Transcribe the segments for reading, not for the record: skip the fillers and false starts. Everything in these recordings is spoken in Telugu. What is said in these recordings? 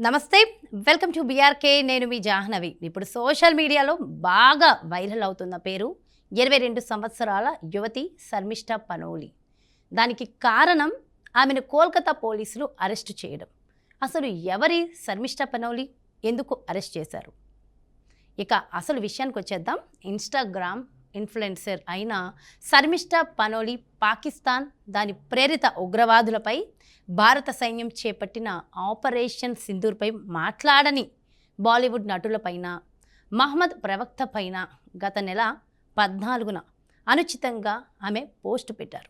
నమస్తే, వెల్కమ్ టు బీఆర్కే. నేను మీ జాహ్నవి. ఇప్పుడు సోషల్ మీడియాలో బాగా వైరల్ అవుతున్న పేరు 22 సంవత్సరాల యువతి శర్మిష్ఠ పనోలి. దానికి కారణం ఆమెను కోల్కతా పోలీసులు అరెస్టు చేయడం. అసలు ఎవరి శర్మిష్ఠ పనోలి, ఎందుకు అరెస్ట్ చేశారు? ఇక అసలు విషయానికి వచ్చేద్దాం. ఇన్స్టాగ్రామ్ ఇన్ఫ్లుయెన్సర్ అయిన శర్మిష్ఠ పనోలి పాకిస్తాన్ దాని ప్రేరిత ఉగ్రవాదులపై భారత సైన్యం చేపట్టిన ఆపరేషన్ సింధూర్పై మాట్లాడని బాలీవుడ్ నటులపైన, మహమ్మద్ ప్రవక్త పైన గత నెల 14న అనుచితంగా ఆమె పోస్టు పెట్టారు.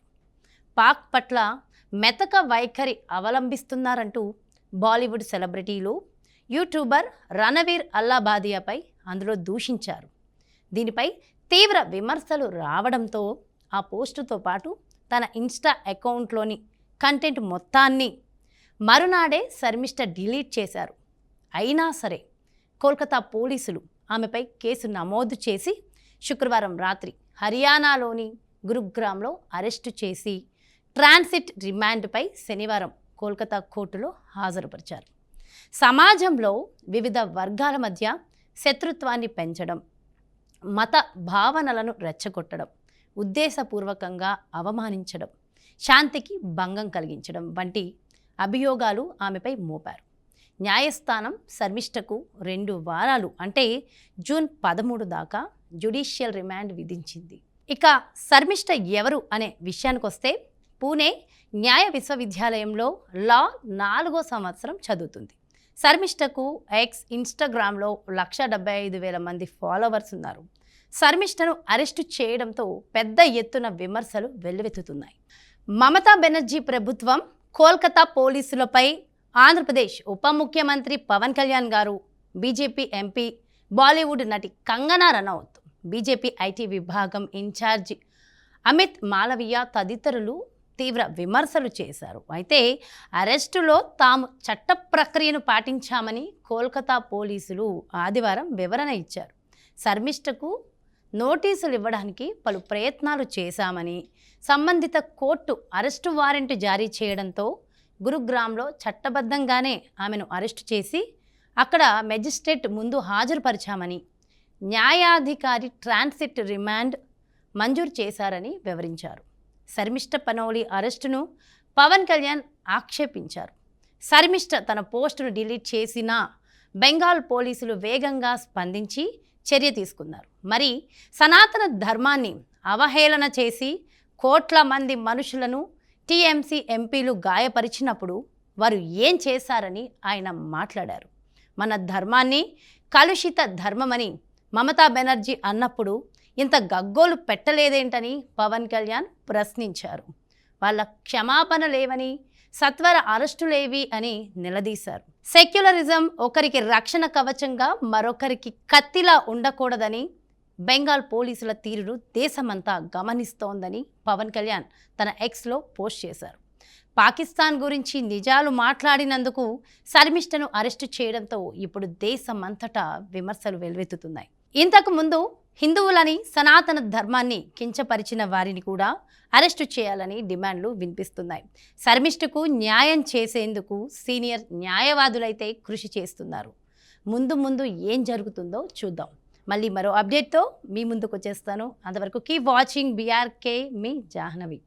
పాక్ పట్ల మెతక వైఖరి అవలంబిస్తున్నారంటూ బాలీవుడ్ సెలబ్రిటీలు, యూట్యూబర్ రణవీర్ అల్లాబాదియాపై అందులో దూషించారు. దీనిపై తీవ్ర విమర్శలు రావడంతో ఆ పోస్టుతో పాటు తన ఇన్స్టా అకౌంట్లోని కంటెంట్ మొత్తాన్ని మరునాడే శర్మిష్ఠ డిలీట్ చేశారు. అయినా సరే కోల్కతా పోలీసులు ఆమెపై కేసు నమోదు చేసి శుక్రవారం రాత్రి హర్యానాలోని గురుగ్రామ్లో అరెస్టు చేసి ట్రాన్సిట్ రిమాండ్పై శనివారం కోల్కతా కోర్టులో హాజరుపరిచారు. సమాజంలో వివిధ వర్గాల మధ్య శత్రుత్వాన్ని పెంచడం, మత భావనలను రెచ్చగొట్టడం, ఉద్దేశపూర్వకంగా అవమానించడం, శాంతికి భంగం కలిగించడం వంటి అభియోగాలు ఆమెపై మోపారు. న్యాయస్థానం శర్మిష్ఠకు 2 వారాలు అంటే జూన్ 13 దాకా జ్యుడిషియల్ రిమాండ్ విధించింది. ఇక శర్మిష్ఠ ఎవరు అనే విషయానికి వస్తే, పూణే న్యాయ విశ్వవిద్యాలయంలో లా 4వ సంవత్సరం చదువుతుంది. శర్మిష్ఠకు ఇన్స్టాగ్రామ్లో 1,75,000 మంది ఫాలోవర్స్ ఉన్నారు. శర్మిష్ఠను అరెస్టు చేయడంతో పెద్ద ఎత్తున విమర్శలు వెల్లువెత్తుతున్నాయి. మమతా బెనర్జీ ప్రభుత్వం కోల్కతా పోలీసులపై ఆంధ్రప్రదేశ్ ఉప ముఖ్యమంత్రి పవన్ కళ్యాణ్ గారు, బీజేపీ ఎంపీ, బాలీవుడ్ నటి కంగనా రనౌత్, బీజేపీ ఐటీ విభాగం ఇన్ఛార్జ్ అమిత్ మాలవీయ తదితరులు తీవ్ర విమర్శలు చేశారు. అయితే అరెస్టులో తాము చట్ట ప్రక్రియను పాటించామని కోల్కతా పోలీసులు ఆదివారం వివరణ ఇచ్చారు. శర్మిష్ఠకు నోటీసులు ఇవ్వడానికి పలు ప్రయత్నాలు చేశామని, సంబంధిత కోర్టు అరెస్టు వారెంట్ జారీ చేయడంతో గురుగ్రామ్లో చట్టబద్ధంగానే ఆమెను అరెస్టు చేసి అక్కడ మెజిస్ట్రేట్ ముందు హాజరుపరిచామని, న్యాయాధికారి ట్రాన్సిట్ రిమాండ్ మంజూరు చేశారని వివరించారు. శర్మిష్ఠ పనోలి అరెస్టును పవన్ కళ్యాణ్ ఆక్షేపించారు. శర్మిష్ఠ తన పోస్టును డిలీట్ చేసినా బెంగాల్ పోలీసులు వేగంగా స్పందించి చర్య తీసుకున్నారు. మరి సనాతన ధర్మాన్ని అవహేళన చేసి కోట్ల మంది మనుషులను టీఎంసీ ఎంపీలు గాయపరిచినప్పుడు వారు ఏం చేశారని ఆయన మాట్లాడారు. మన ధర్మాన్ని కలుషిత ధర్మమని మమతా బెనర్జీ అన్నప్పుడు ఇంత గగ్గోలు పెట్టలేదేంటని పవన్ కళ్యాణ్ ప్రశ్నించారు. వాళ్ళ క్షమాపణ లేవని, సత్వర అరెస్టులేవి అని నిలదీశారు. సెక్యులరిజం ఒకరికి రక్షణ కవచంగా మరొకరికి కత్తిలా ఉండకూడదని, బెంగాల్ పోలీసుల తీరును దేశమంతా గమనిస్తోందని పవన్ కళ్యాణ్ తన ఎక్స్లో పోస్ట్ చేశారు. పాకిస్తాన్ గురించి నిజాలు మాట్లాడినందుకు శర్మిష్ఠను అరెస్టు చేయడంతో ఇప్పుడు దేశమంతటా విమర్శలు వెల్లువెత్తుతున్నాయి. ఇంతకు ముందు హిందువులని, సనాతన ధర్మాన్ని కించపరిచిన వారిని కూడా అరెస్టు చేయాలని డిమాండ్లు వినిపిస్తున్నాయి. శర్మిష్ఠకు న్యాయం చేసేందుకు సీనియర్ న్యాయవాదులైతే కృషి చేస్తున్నారు. ముందు ఏం జరుగుతుందో చూద్దాం. మళ్ళీ మరో అప్డేట్తో మీ ముందుకు వచ్చేస్తాను. అంతవరకు కీప్ వాచింగ్ బీఆర్కే, మీ జాహ్నవి.